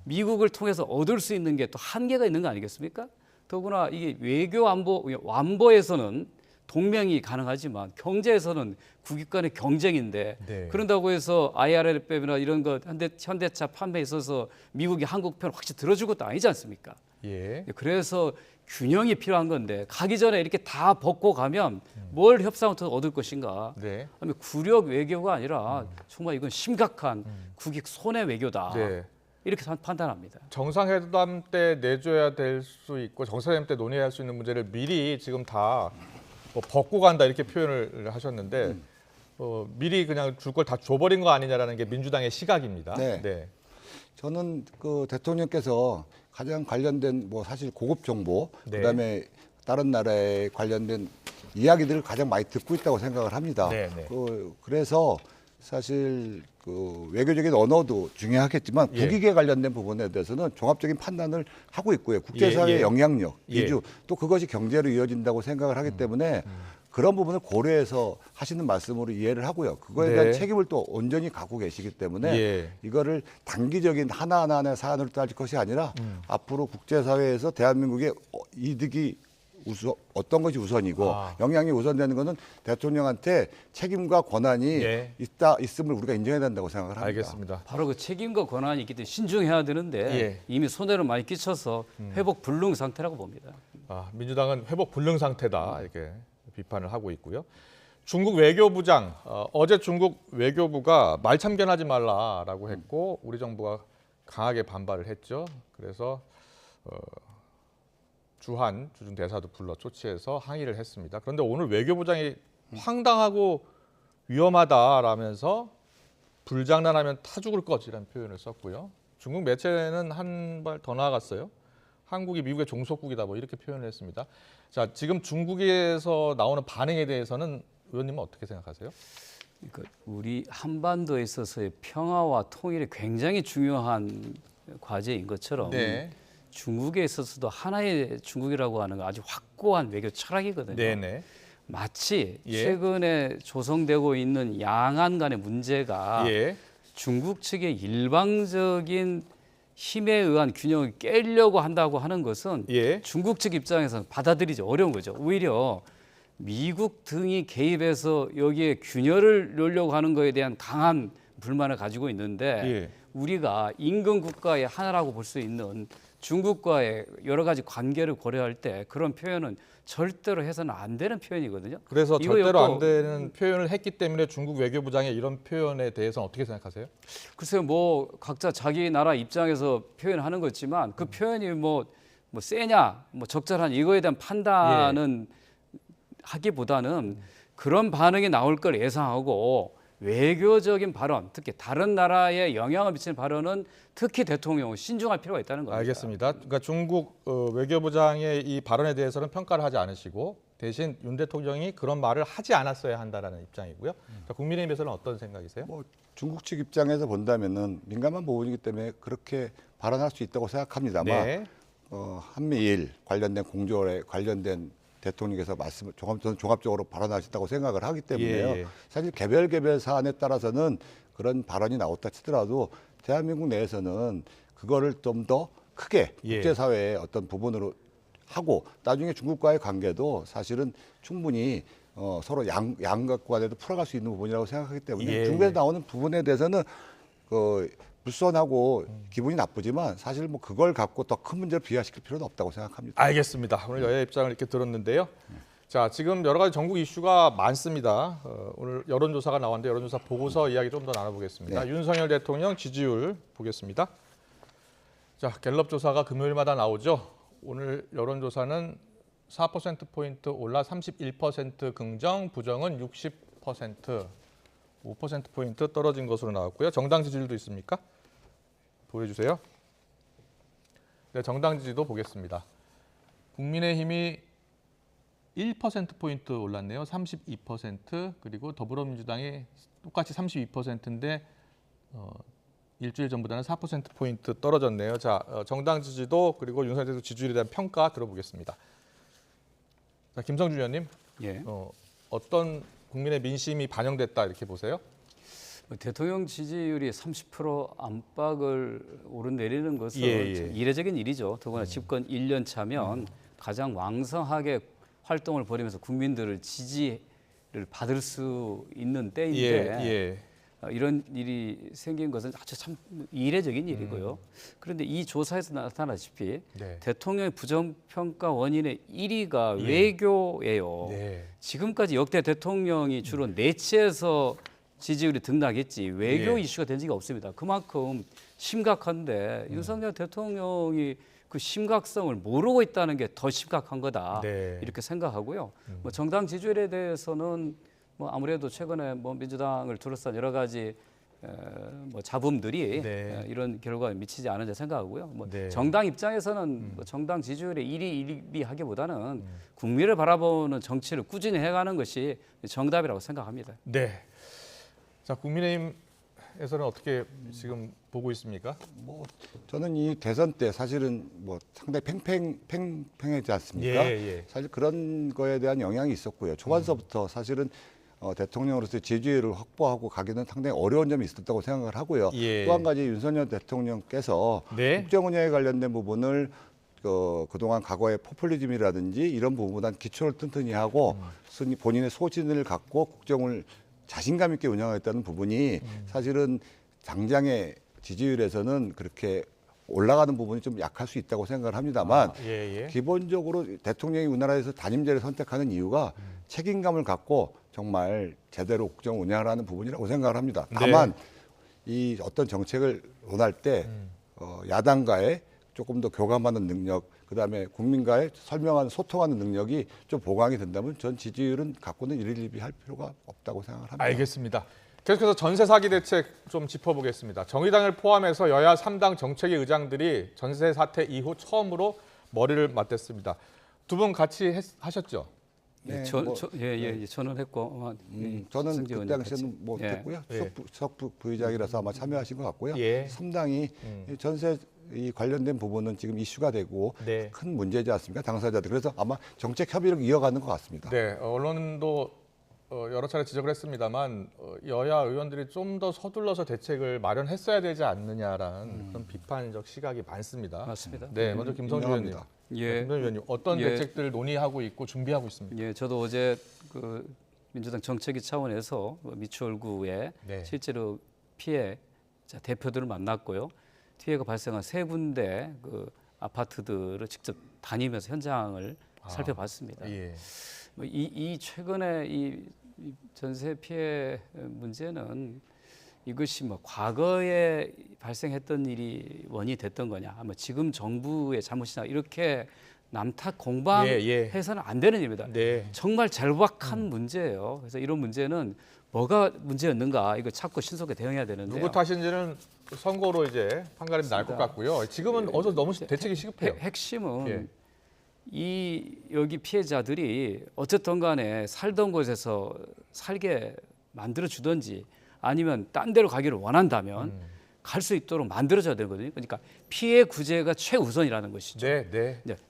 Speaker 8: 미국을 통해서 얻을 수 있는 게 또 한계가 있는 거 아니겠습니까? 더구나 이게 외교 안보에서는 동맹이 가능하지만 경제에서는 국익 간의 경쟁인데
Speaker 1: 네.
Speaker 8: 그런다고 해서 IRL법이나 이런 거 현대차 판매에 있어서 미국이 한국 편 확실히 들어줄 것도 아니지 않습니까?
Speaker 1: 예.
Speaker 8: 그래서 균형이 필요한 건데 가기 전에 이렇게 다 벗고 가면 뭘 협상을 얻을 것인가?
Speaker 1: 네.
Speaker 8: 아니 굴욕 외교가 아니라 정말 이건 심각한 국익 손해 외교다.
Speaker 1: 네.
Speaker 8: 이렇게 판단합니다.
Speaker 1: 정상회담 때 내줘야 될 수 있고 정상회담 때 논의할 수 있는 문제를 미리 지금 다 뭐 벗고 간다 이렇게 표현을 하셨는데 미리 그냥 줄 걸 다 줘버린 거 아니냐라는 게 민주당의 시각입니다.
Speaker 9: 네.
Speaker 1: 네.
Speaker 9: 저는 그 대통령께서 가장 관련된 뭐 사실 고급 정보,
Speaker 1: 네.
Speaker 9: 그다음에 다른 나라에 관련된 이야기들을 가장 많이 듣고 있다고 생각을 합니다.
Speaker 1: 네, 네.
Speaker 9: 그래서 사실 그 외교적인 언어도 중요하겠지만
Speaker 1: 예.
Speaker 9: 국익에 관련된 부분에 대해서는 종합적인 판단을 하고 있고요. 국제사회의
Speaker 1: 예.
Speaker 9: 영향력,
Speaker 1: 예.
Speaker 9: 기주 또 그것이 경제로 이어진다고 생각을 하기 때문에 그런 부분을 고려해서 하시는 말씀으로 이해를 하고요. 그거에 대한
Speaker 1: 네.
Speaker 9: 책임을 또 온전히 갖고 계시기 때문에
Speaker 1: 예.
Speaker 9: 이거를 단기적인 하나하나의 사안으로 따질 것이 아니라 앞으로 국제사회에서 대한민국의 이득이 어떤 것이 우선이고 영향이 우선되는 것은 대통령한테 책임과 권한이
Speaker 1: 예.
Speaker 9: 있음을 우리가 인정해야 된다고 생각을 합니다.
Speaker 1: 알겠습니다.
Speaker 8: 바로 그 책임과 권한이 있기 때문에 신중해야 되는데
Speaker 1: 예.
Speaker 8: 이미 손해를 많이 끼쳐서 회복 불능 상태라고 봅니다.
Speaker 1: 민주당은 회복 불능 상태다 이렇게 비판을 하고 있고요. 중국 외교부장 어제 중국 외교부가 말 참견하지 말라라고 했고 우리 정부가 강하게 반발을 했죠. 그래서 주한 주중 대사도 불러 초치해서 항의를 했습니다. 그런데 오늘 외교부장이 황당하고 위험하다라면서 불장난하면 타 죽을 것이라는 표현을 썼고요. 중국 매체는 한 발 더 나아갔어요. 한국이 미국의 종속국이다 뭐 이렇게 표현을 했습니다. 자, 지금 중국에서 나오는 반응에 대해서는 의원님은 어떻게 생각하세요?
Speaker 8: 그러니까 우리 한반도에 있어서의 평화와 통일이 굉장히 중요한 과제인 것처럼
Speaker 1: 네.
Speaker 8: 중국에 있어서도 하나의 중국이라고 하는 건 아주 확고한 외교 철학이거든요.
Speaker 1: 네네.
Speaker 8: 마치
Speaker 1: 예.
Speaker 8: 최근에 조성되고 있는 양안 간의 문제가
Speaker 1: 예.
Speaker 8: 중국 측의 일방적인 힘에 의한 균형을 깨려고 한다고 하는 것은
Speaker 1: 예.
Speaker 8: 중국 측 입장에서는 받아들이기 어려운 거죠. 오히려 미국 등이 개입해서 여기에 균열을 놓으려고 하는 것에 대한 강한 불만을 가지고 있는데
Speaker 1: 예.
Speaker 8: 우리가 인근 국가의 하나라고 볼 수 있는 중국과의 여러 가지 관계를 고려할 때 그런 표현은 절대로 해서는 안 되는 표현이거든요.
Speaker 1: 그래서
Speaker 8: 이거
Speaker 1: 절대로
Speaker 8: 엮고
Speaker 1: 안 되는 표현을 했기 때문에 중국 외교부장의 이런 표현에 대해서는 어떻게 생각하세요?
Speaker 8: 글쎄요, 뭐 각자 자기 나라 입장에서 표현하는 거지만 그 표현이 뭐 세냐, 뭐 적절한 이거에 대한 판단은 하기보다는 그런 반응이 나올 걸 예상하고 외교적인 발언, 특히 다른 나라에 영향을 미치는 발언은 특히 대통령은 신중할 필요가 있다는 겁니다.
Speaker 1: 알겠습니다. 그러니까 중국 외교부장의 이 발언에 대해서는 평가를 하지 않으시고 대신 윤 대통령이 그런 말을 하지 않았어야 한다라는 입장이고요. 그러니까 국민의힘에서는 어떤 생각이세요?
Speaker 9: 뭐 중국 측 입장에서 본다면은 민감한 부분이기 때문에 그렇게 발언할 수 있다고 생각합니다만
Speaker 1: 네.
Speaker 9: 한미일 관련된 공조에 관련된 대통령께서 말씀을 저는 종합적으로 발언하셨다고 생각을 하기 때문에요.
Speaker 1: 예.
Speaker 9: 사실 개별 사안에 따라서는 그런 발언이 나왔다 치더라도 대한민국 내에서는 그거를 좀 더 크게
Speaker 1: 예.
Speaker 9: 국제사회의 어떤 부분으로 하고 나중에 중국과의 관계도 사실은 충분히 서로 양각 간에도 풀어갈 수 있는 부분이라고 생각하기 때문에
Speaker 1: 예.
Speaker 9: 중국에서 나오는 부분에 대해서는 불손하고 기분이 나쁘지만 사실 뭐 그걸 갖고 더 큰 문제를 비화시킬 필요는 없다고 생각합니다.
Speaker 1: 알겠습니다. 오늘 여야 입장을 이렇게 들었는데요. 자, 지금 여러 가지 전국 이슈가 많습니다. 오늘 여론조사가 나왔는데 여론조사 보고서 이야기 좀 더 나눠보겠습니다.
Speaker 9: 네.
Speaker 1: 윤석열 대통령 지지율 보겠습니다. 자, 갤럽 조사가 금요일마다 나오죠. 오늘 여론조사는 4%포인트 올라 31% 긍정, 부정은 60%, 5%포인트 떨어진 것으로 나왔고요. 정당 지지율도 있습니까? 보여주세요. 네, 정당 지지도 보겠습니다. 국민의힘이 1%포인트 올랐네요. 32%, 그리고 더불어민주당이 똑같이 32%인데 일주일 전보다는 4%포인트 떨어졌네요. 자, 정당 지지도 그리고 윤석열 대통령 지지율에 대한 평가 들어보겠습니다. 자, 김성준 의원님,
Speaker 8: 예.
Speaker 1: 어떤 국민의 민심이 반영됐다 이렇게 보세요?
Speaker 8: 대통령 지지율이 30% 안팎을 오르내리는 것은
Speaker 1: 예.
Speaker 8: 이례적인 일이죠. 더구나 집권 1년 차면 가장 왕성하게 활동을 벌이면서 국민들을 지지를 받을 수 있는 때인데 이런 일이 생긴 것은 아주 참 이례적인 일이고요. 그런데 이 조사에서 나타나다시피 대통령의 부정평가 원인의 1위가 외교예요. 지금까지 역대 대통령이 주로 내치에서 지지율이 등락했지 외교 이슈가 된 적이 없습니다. 그만큼 심각한데 윤석열 대통령이 그 심각성을 모르고 있다는 게 더 심각한 거다 이렇게 생각하고요. 뭐 정당 지지율에 대해서는 뭐 아무래도 최근에 뭐 민주당을 둘러싼 여러 가지 뭐 잡음들이 이런 결과에 미치지 않은지 생각하고요. 뭐 정당 입장에서는 뭐 정당 지지율의 1위 하기보다는 국민을 바라보는 정치를 꾸준히 해가는 것이 정답이라고 생각합니다.
Speaker 1: 네. 자, 국민의힘에서는 어떻게 지금 보고 있습니까?
Speaker 9: 뭐 저는 이 대선 때 사실은 뭐 상당히 팽팽하지 않습니까? 사실 그런 거에 대한 영향이 있었고요. 초반서부터 사실은 대통령으로서의 지지율을 확보하고 가기는 상당히 어려운 점이 있었다고 생각을 하고요. 또 한 가지 윤석열 대통령께서 국정 운영에 관련된 부분을 그동안 과거의 포퓰리즘이라든지 이런 부분보다는 기초를 튼튼히 하고 본인의 소신을 갖고 국정을 자신감 있게 운영하겠다는 부분이 사실은 당장의 지지율에서는 그렇게 올라가는 부분이 좀 약할 수 있다고 생각을 합니다만 기본적으로 대통령이 우리나라에서 단임제를 선택하는 이유가 책임감을 갖고 정말 제대로 국정 운영을 하는 부분이라고 생각을 합니다. 다만 이 어떤 정책을 논할 때 야당과의 조금 더 교감하는 능력, 그다음에 국민과의 설명하는 소통하는 능력이 좀 보강이 된다면 전 지지율은 갖고는 일일비할 필요가 없다고 생각을 합니다.
Speaker 1: 알겠습니다. 계속해서 전세 사기 대책 좀 짚어보겠습니다. 정의당을 포함해서 여야 3당 정책위 의장들이 전세 사태 이후 처음으로 머리를 맞댔습니다. 두 분 같이 하셨죠?
Speaker 8: 저는 했고
Speaker 9: 저는 그때 당시에는 못 했고요. 수석 부의장이라서 아마 참여하신 것 같고요. 3당이 전세 이 관련된 부분은 지금 이슈가 되고 큰 문제지 않습니까? 당사자들. 그래서 아마 정책 협의를 이어가는 것 같습니다.
Speaker 1: 네, 언론도 여러 차례 지적을 했습니다만 여야 의원들이 좀 더 서둘러서 대책을 마련했어야 되지 않느냐라는 그런 비판적 시각이 많습니다.
Speaker 8: 맞습니다.
Speaker 1: 네, 먼저 김성주 의원님. 김성주 의원님, 어떤 대책들을 논의하고 있고 준비하고 있습니까?
Speaker 8: 저도 어제 그 민주당 정책위 차원에서 미추홀구에 실제로 피해 대표들을 만났고요. 피해가 발생한 3군데 그 아파트들을 직접 다니면서 현장을 살펴봤습니다. 이 최근에 이 전세 피해 문제는 이것이 뭐 과거에 발생했던 일이 원인이 됐던 거냐, 아마 지금 정부의 잘못이냐 이렇게 남탓 공방해서는 안 되는 일입니다. 정말 절박한 문제예요. 그래서 이런 문제는 뭐가 문제였는가 이거 찾고 신속하게 대응해야 되는데요.
Speaker 1: 누구 탓인지는 선거로 이제 판가름이 날 것 같고요. 지금은 어서 너무 대책이 시급해요.
Speaker 8: 핵심은 여기 피해자들이 어쨌든 간에 살던 곳에서 살게 만들어 주든지 아니면 딴 데로 가기를 원한다면 갈 수 있도록 만들어줘야 되거든요. 그러니까 피해 구제가 최우선이라는 것이죠.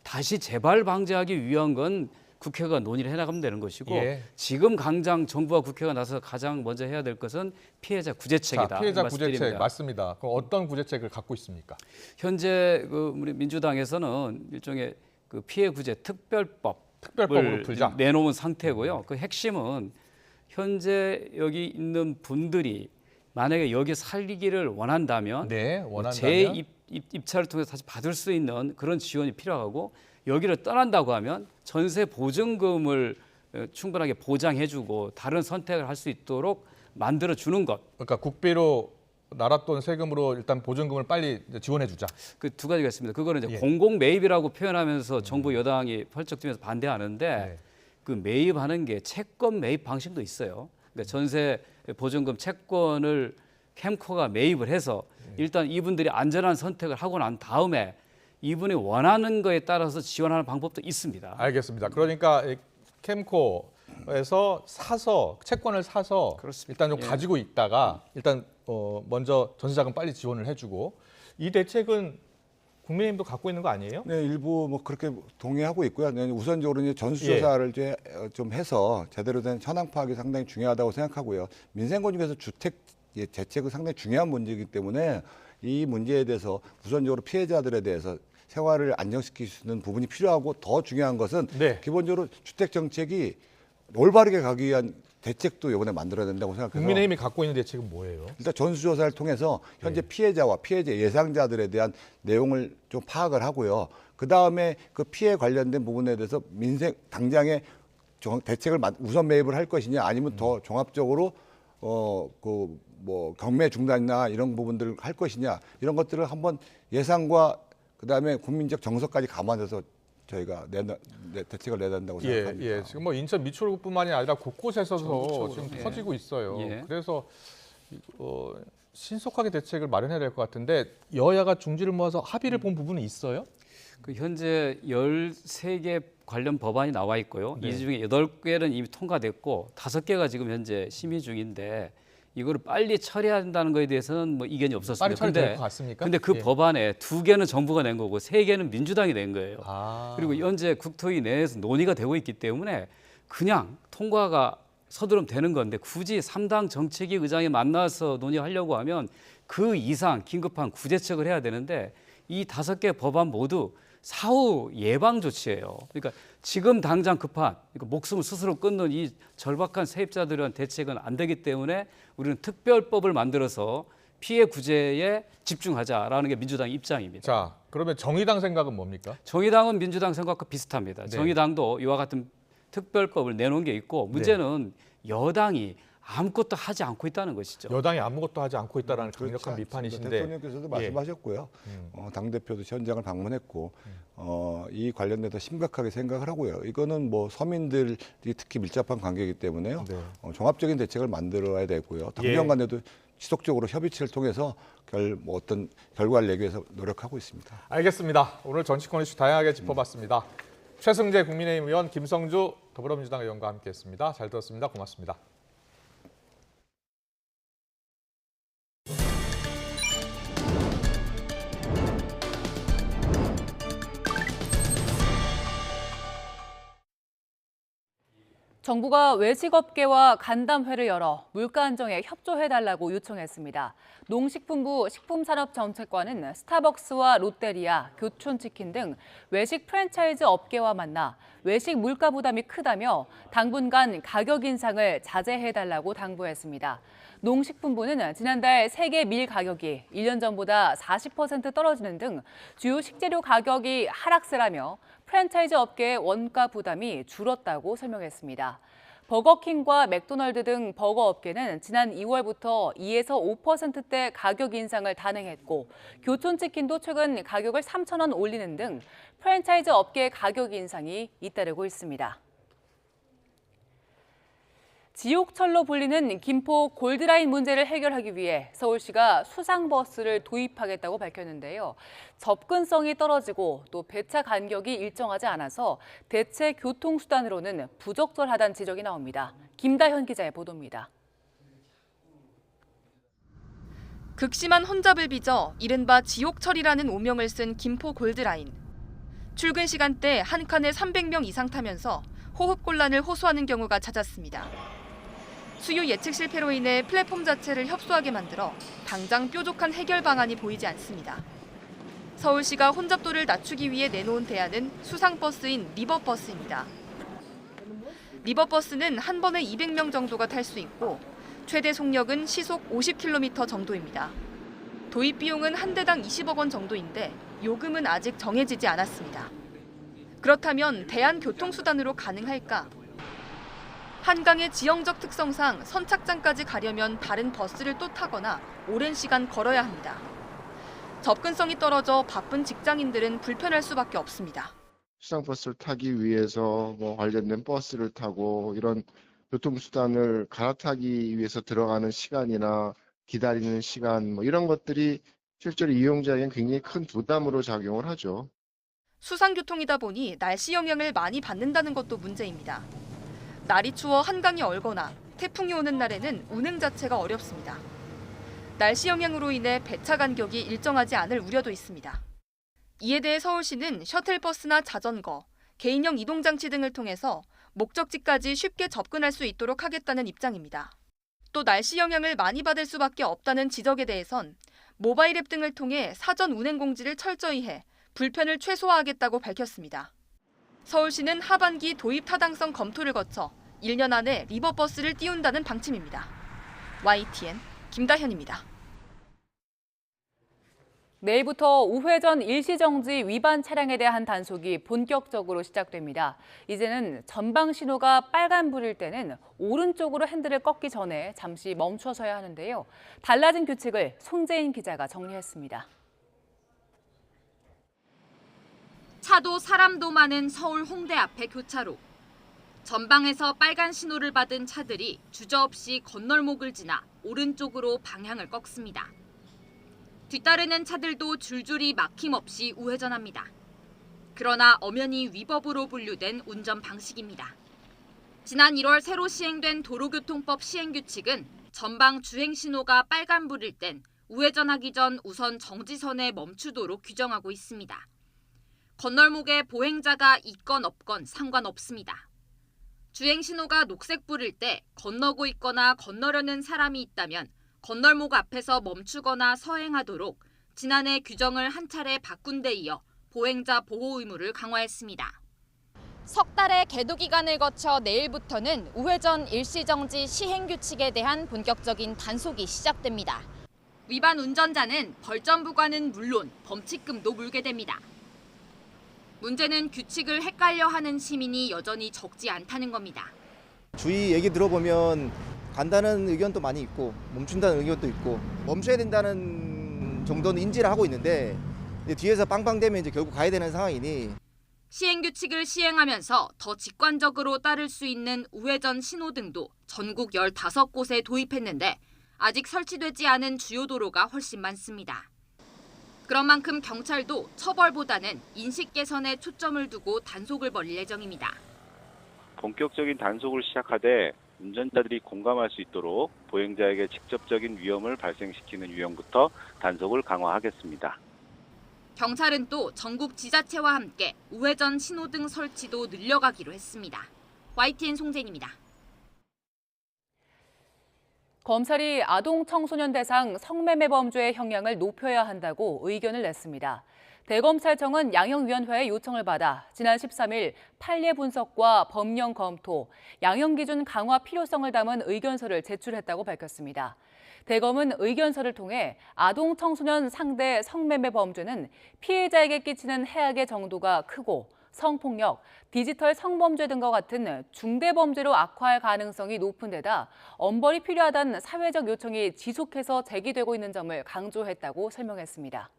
Speaker 8: 다시 재발 방지하기 위한 건 국회가 논의를 해나가면 되는 것이고 지금 당장 정부와 국회가 나서서 가장 먼저 해야 될 것은 피해자 구제책이다.
Speaker 1: 자, 피해자 구제책 맞습니다. 그럼 어떤 구제책을 갖고 있습니까?
Speaker 8: 현재 우리 민주당에서는 일종의 그 피해 구제 특별법을
Speaker 1: 풀자.
Speaker 8: 내놓은 상태고요. 그 핵심은 현재 여기 있는 분들이 만약에 여기 살기를 원한다면 재입찰을 통해서 다시 받을 수 있는 그런 지원이 필요하고 여기를 떠난다고 하면 전세 보증금을 충분하게 보장해주고 다른 선택을 할 수 있도록 만들어주는 것.
Speaker 1: 그러니까 국비로 나랏돈 세금으로 일단 보증금을 빨리 지원해주자.
Speaker 8: 그 두 가지가 있습니다. 그거는 이제 공공 매입이라고 표현하면서 정부 여당이 펄쩍 뛰면서 반대하는데 그 매입하는 게 채권 매입 방식도 있어요. 그러니까 전세 보증금 채권을 캠코가 매입을 해서 일단 이분들이 안전한 선택을 하고 난 다음에 이분이 원하는 거에 따라서 지원하는 방법도 있습니다.
Speaker 1: 알겠습니다. 그러니까 캠코에서 채권을 사서 일단 좀 가지고 있다가 일단 먼저 전세자금 빨리 지원을 해주고 이 대책은 국민의힘도 갖고 있는 거 아니에요?
Speaker 9: 네, 일부 뭐 그렇게 동의하고 있고요. 우선적으로 이제 전수조사를 좀 해서 제대로 된 현황 파악이 상당히 중요하다고 생각하고요. 민생권 중에서 주택 대책은 상당히 중요한 문제이기 때문에 이 문제에 대해서 우선적으로 피해자들에 대해서 생활을 안정시킬 수 있는 부분이 필요하고 더 중요한 것은 기본적으로 주택 정책이 올바르게 가기 위한 대책도 이번에 만들어야 된다고 생각해서
Speaker 1: 국민의힘이 갖고 있는 대책은 뭐예요?
Speaker 9: 일단 전수조사를 통해서 현재 피해자와 피해자 예상자들에 대한 내용을 좀 파악을 하고요. 그다음에 그 피해 관련된 부분에 대해서 민생 당장의 대책을 우선 매입을 할 것이냐 아니면 더 종합적으로 뭐 경매 중단이나 이런 부분들을 할 것이냐 이런 것들을 한번 예상과 그다음에 국민적 정서까지 감안해서 저희가 대책을 내야 된다고 생각합니다.
Speaker 1: 예. 지금 뭐 인천 미추홀구뿐만이 아니라 곳곳에서 지금 터지고 있어요. 그래서 신속하게 대책을 마련해야 될 것 같은데 여야가 중지를 모아서 합의를 본 부분은 있어요?
Speaker 8: 그 현재 13개 관련 법안이 나와 있고요. 이 중에 8개는 이미 통과됐고 5개가 지금 현재 심의 중인데 이거를 빨리 처리한다는 거에 대해서는 뭐 이견이 없었습니다.
Speaker 1: 빨리 처리될 것 같습니까?
Speaker 8: 근데 그 법안에 2개는 정부가 낸 거고 3개는 민주당이 낸 거예요. 그리고 현재 국토위 내에서 논의가 되고 있기 때문에 그냥 통과가 서두르면 되는 건데 굳이 3당 정책위 의장이 만나서 논의하려고 하면 그 이상 긴급한 구제책을 해야 되는데 이 5개 법안 모두 사후 예방 조치예요. 그러니까 지금 당장 급한 목숨을 스스로 끊는 이 절박한 세입자들은 대책은 안 되기 때문에 우리는 특별법을 만들어서 피해 구제에 집중하자라는 게 민주당 입장입니다.
Speaker 1: 자, 그러면 정의당 생각은 뭡니까?
Speaker 8: 정의당은 민주당 생각과 비슷합니다. 정의당도 이와 같은 특별법을 내놓은 게 있고 문제는 여당이 아무것도 하지 않고 있다는 것이죠.
Speaker 1: 여당이 아무것도 하지 않고 있다는 강력한 비판이신데
Speaker 9: 대통령께서도 말씀하셨고요. 당대표도 현장을 방문했고 이 관련돼서 심각하게 생각을 하고요. 이거는 뭐 서민들이 특히 밀접한 관계이기 때문에요. 종합적인 대책을 만들어야 되고요. 당정 간에도 지속적으로 협의체를 통해서 어떤 결과를 내기 위해서 노력하고 있습니다.
Speaker 1: 알겠습니다. 오늘 정치권 이슈 다양하게 짚어봤습니다. 최승재 국민의힘 의원, 김성주 더불어민주당 의원과 함께했습니다. 잘 들었습니다. 고맙습니다.
Speaker 2: 정부가 외식업계와 간담회를 열어 물가 안정에 협조해달라고 요청했습니다. 농식품부 식품산업정책관은 스타벅스와 롯데리아, 교촌치킨 등 외식 프랜차이즈 업계와 만나 외식 물가 부담이 크다며 당분간 가격 인상을 자제해달라고 당부했습니다. 농식품부는 지난달 세계 밀 가격이 1년 전보다 40% 떨어지는 등 주요 식재료 가격이 하락세라며 프랜차이즈 업계의 원가 부담이 줄었다고 설명했습니다. 버거킹과 맥도널드 등 버거 업계는 지난 2월부터 2에서 5%대 가격 인상을 단행했고 교촌치킨도 최근 가격을 3,000원 올리는 등 프랜차이즈 업계의 가격 인상이 잇따르고 있습니다. 지옥철로 불리는 김포 골드라인 문제를 해결하기 위해 서울시가 수상버스를 도입하겠다고 밝혔는데요. 접근성이 떨어지고 또 배차 간격이 일정하지 않아서 대체 교통수단으로는 부적절하다는 지적이 나옵니다. 김다현 기자의 보도입니다.
Speaker 12: 극심한 혼잡을 빚어 이른바 지옥철이라는 오명을 쓴 김포 골드라인. 출근 시간대 한 칸에 300명 이상 타면서 호흡곤란을 호소하는 경우가 잦았습니다. 수요 예측 실패로 인해 플랫폼 자체를 협소하게 만들어 당장 뾰족한 해결 방안이 보이지 않습니다. 서울시가 혼잡도를 낮추기 위해 내놓은 대안은 수상버스인 리버버스입니다. 리버버스는 한 번에 200명 정도가 탈 수 있고 최대 속력은 시속 50km 정도입니다. 도입 비용은 한 대당 20억 원 정도인데 요금은 아직 정해지지 않았습니다. 그렇다면 대안교통수단으로 가능할까? 한강의 지형적 특성상 선착장까지 가려면 다른 버스를 또 타거나 오랜 시간 걸어야 합니다. 접근성이 떨어져 바쁜 직장인들은 불편할 수밖에 없습니다.
Speaker 13: 수상버스를 타기 위해서 관련된 버스를 타고 이런 교통수단을 갈아타기 위해서 들어가는 시간이나 기다리는 시간 이런 것들이 실제로 이용자에게는 굉장히 큰 부담으로 작용을 하죠.
Speaker 12: 수상교통이다 보니 날씨 영향을 많이 받는다는 것도 문제입니다. 날이 추워 한강이 얼거나 태풍이 오는 날에는 운행 자체가 어렵습니다. 날씨 영향으로 인해 배차 간격이 일정하지 않을 우려도 있습니다. 이에 대해 서울시는 셔틀버스나 자전거, 개인형 이동장치 등을 통해서 목적지까지 쉽게 접근할 수 있도록 하겠다는 입장입니다. 또 날씨 영향을 많이 받을 수밖에 없다는 지적에 대해선 모바일 앱 등을 통해 사전 운행 공지를 철저히 해 불편을 최소화하겠다고 밝혔습니다. 서울시는 하반기 도입 타당성 검토를 거쳐 1년 안에 리버버스를 띄운다는 방침입니다. YTN 김다현입니다.
Speaker 2: 내일부터 우회전 일시정지 위반 차량에 대한 단속이 본격적으로 시작됩니다. 이제는 전방 신호가 빨간불일 때는 오른쪽으로 핸들을 꺾기 전에 잠시 멈춰서야 하는데요. 달라진 규칙을 손재인 기자가 정리했습니다.
Speaker 14: 차도 사람도 많은 서울 홍대 앞의 교차로. 전방에서 빨간 신호를 받은 차들이 주저없이 건널목을 지나 오른쪽으로 방향을 꺾습니다. 뒤따르는 차들도 줄줄이 막힘없이 우회전합니다. 그러나 엄연히 위법으로 분류된 운전 방식입니다. 지난 1월 새로 시행된 도로교통법 시행규칙은 전방 주행 신호가 빨간불일 땐 우회전하기 전 우선 정지선에 멈추도록 규정하고 있습니다. 건널목에 보행자가 있건 없건 상관없습니다. 주행 신호가 녹색불일 때 건너고 있거나 건너려는 사람이 있다면 건널목 앞에서 멈추거나 서행하도록 지난해 규정을 한 차례 바꾼 데 이어 보행자 보호 의무를 강화했습니다.
Speaker 15: 석 달의 계도 기간을 거쳐 내일부터는 우회전 일시정지 시행규칙에 대한 본격적인 단속이 시작됩니다.
Speaker 14: 위반 운전자는 벌점 부과는 물론 범칙금도 물게 됩니다. 문제는 규칙을 헷갈려하는 시민이 여전히 적지 않다는 겁니다.
Speaker 16: 주위 얘기 들어보면 간다는 의견도 많이 있고 멈춘다는 의견도 있고 멈춰야 된다는 정도는 인지를 하고 있는데 이제 뒤에서 빵빵대면 이제 결국 가야 되는 상황이니
Speaker 14: 시행규칙을 시행하면서 더 직관적으로 따를 수 있는 우회전 신호등도 전국 15곳에 도입했는데 아직 설치되지 않은 주요 도로가 훨씬 많습니다. 그런 만큼 경찰도 처벌보다는 인식 개선에 초점을 두고 단속을 벌일 예정입니다.
Speaker 17: 본격적인 단속을 시작하되 운전자들이 공감할 수 있도록 보행자에게 직접적인 위험을 발생시키는 유형부터 단속을 강화하겠습니다.
Speaker 14: 경찰은 또 전국 지자체와 함께 우회전 신호등 설치도 늘려가기로 했습니다. YTN 송재인입니다.
Speaker 2: 검찰이 아동 청소년 대상 성매매 범죄의 형량을 높여야 한다고 의견을 냈습니다. 대검찰청은 양형위원회의 요청을 받아 지난 13일 판례 분석과 법령 검토, 양형 기준 강화 필요성을 담은 의견서를 제출했다고 밝혔습니다. 대검은 의견서를 통해 아동 청소년 상대 성매매 범죄는 피해자에게 끼치는 해악의 정도가 크고 성폭력, 디지털 성범죄 등과 같은 중대범죄로 악화할 가능성이 높은 데다 엄벌이 필요하다는 사회적 요청이 지속해서 제기되고 있는 점을 강조했다고 설명했습니다.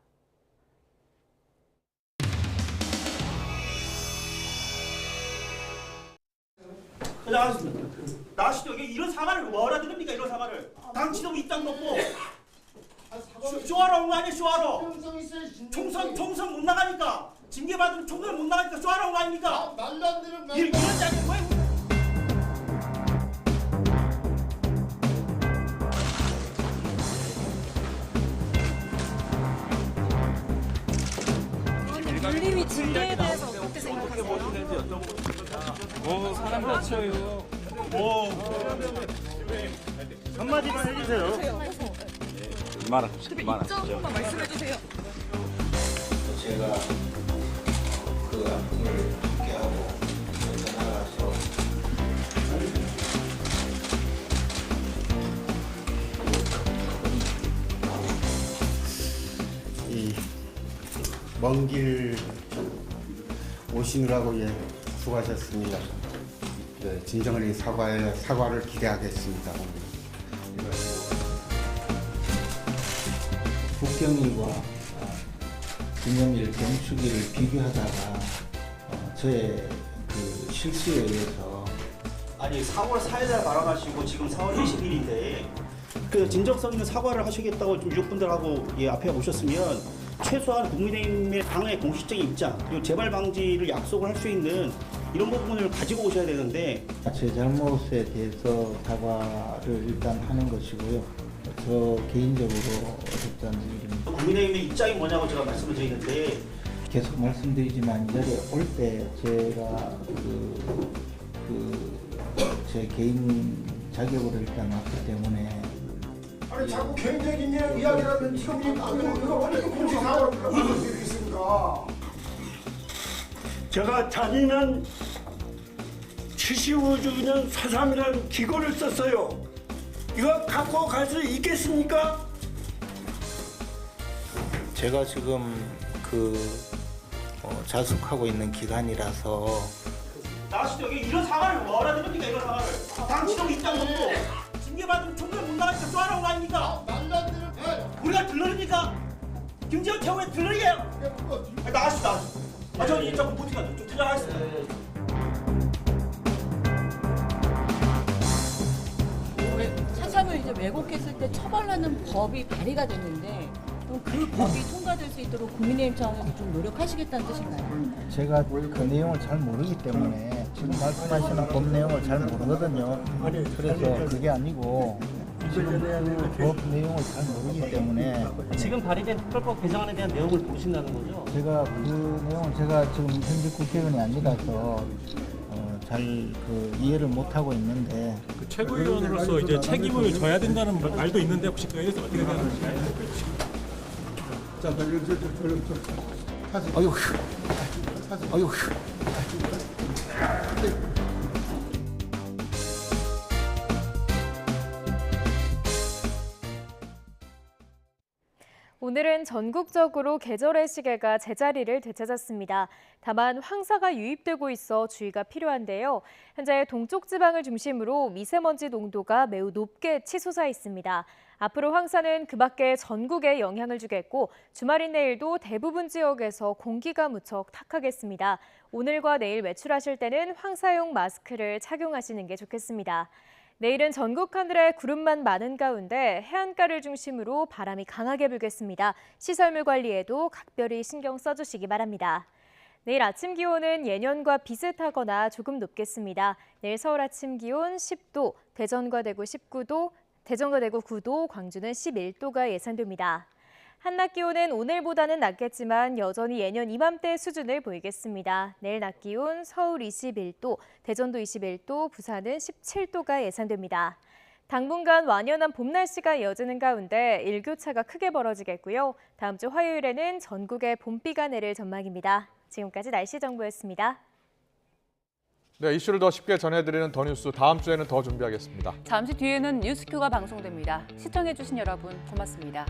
Speaker 18: 나시죠. 이런 사과를 뭐라 드립니까? 이런 사과를. 당치도 입장 놓고 쇼하러 온 거 아니에요? 쇼하러. 총선 못 나가니까. 징계받으면 총선 못 나가니까 쇼하러 온 거 아닙니까? 말도 안 되는 말. 이런 자리 왜?
Speaker 19: 윤리위 징계에 대해서 어떻게 생각하세요?
Speaker 18: 사람 다쳐요. 한마디만 해주세요.
Speaker 19: 입장 한 번만 말씀해 주세요.
Speaker 20: 제가 그 아픔을 함께 하고 나가서 이 먼 길 오시느라고 수고하셨습니다. 진정한 사과를 기대하겠습니다.
Speaker 21: 국경일과 김영일 경축일을 비교하다가 저의 그 실수에 의해서
Speaker 18: 아니 4월 4일날 발언하시고 지금 4월 20일인데 그 진정성 있는 사과를 하시겠다고 좀 유족분들하고 앞에 오셨으면 최소한 국민의힘의 당의 공식적인 입장 그리고 재발 방지를 약속을 할 수 있는 이런 부분을 가지고 오셔야 되는데
Speaker 21: 제 잘못에 대해서 사과를 일단 하는 것이고요. 저 개인적으로 어쨌든
Speaker 18: 국민의힘의 입장이 뭐냐고 제가 말씀을 드리는데
Speaker 21: 계속 말씀드리지만 이 자리에 올 때 제가 제 개인 자격으로 일단 왔기 때문에
Speaker 22: 아니 자꾸 개인적인 이야기를 하면 지금 이거 완전 공식 사과를 하고 있습니다.
Speaker 4: 제가 다니는 75주년 4.3이라는 기고를 썼어요. 이거 갖고 갈 수 있겠습니까?
Speaker 22: 제가 지금 자숙하고 있는 기간이라서
Speaker 18: 나시죠. 이런 사과를 뭐라 됩니까? 이런 사과를 당 지도부 입장 놓고 징계받으면 총장 못 나가니까 쏘아라는 거 아닙니까? 우리가 들러립니까? 김재원 최고의 들러리예요. 나가시다. 저는 이 자꾸 못해가 좀 들어가겠습니다.
Speaker 23: 사삼을 이제 왜곡했을 때 처벌하는 법이 발의가 됐는데 그 법이 통과될 수 있도록 국민의힘 차원에서 좀 노력하시겠다는 뜻인가요?
Speaker 22: 제가 그 내용을 잘 모르기 때문에 지금 말씀하시는 법 내용을 잘 모르거든요. 그래서 그게 아니고 지금 법 내용을 잘 모르기 때문에
Speaker 18: 지금 발의된 특별법 개정안에 대한 내용을 보신다는 거죠?
Speaker 22: 제가 그 내용은 제가 지금 현직 국회의원이 아니라서 잘 이해를 못 하고 있는데
Speaker 24: 최고위원으로서 이제 책임을 져야 된다는 말도 있는데 혹시 그에 대해서 어떻게 생각하시나요?
Speaker 22: 아유.
Speaker 25: 오늘은 전국적으로 계절의 시계가 제자리를 되찾았습니다. 다만 황사가 유입되고 있어 주의가 필요한데요. 현재 동쪽 지방을 중심으로 미세먼지 농도가 매우 높게 치솟아 있습니다. 앞으로 황사는 그 밖에 전국에 영향을 주겠고 주말인 내일도 대부분 지역에서 공기가 무척 탁하겠습니다. 오늘과 내일 외출하실 때는 황사용 마스크를 착용하시는 게 좋겠습니다. 내일은 전국 하늘에 구름만 많은 가운데 해안가를 중심으로 바람이 강하게 불겠습니다. 시설물 관리에도 각별히 신경 써주시기 바랍니다. 내일 아침 기온은 예년과 비슷하거나 조금 높겠습니다. 내일 서울 아침 기온 10도, 대전과 대구 19도, 대전과 대구 9도, 광주는 11도가 예상됩니다. 한낮 기온은 오늘보다는 낮겠지만 여전히 예년 이맘때 수준을 보이겠습니다. 내일 낮 기온 서울 21도, 대전도 21도, 부산은 17도가 예상됩니다. 당분간 완연한 봄 날씨가 이어지는 가운데 일교차가 크게 벌어지겠고요. 다음 주 화요일에는 전국에 봄비가 내릴 전망입니다. 지금까지 날씨 정보였습니다.
Speaker 1: 네, 이슈를 더 쉽게 전해드리는 더 뉴스 다음 주에는 더 준비하겠습니다.
Speaker 2: 잠시 뒤에는 뉴스큐가 방송됩니다. 시청해주신 여러분 고맙습니다.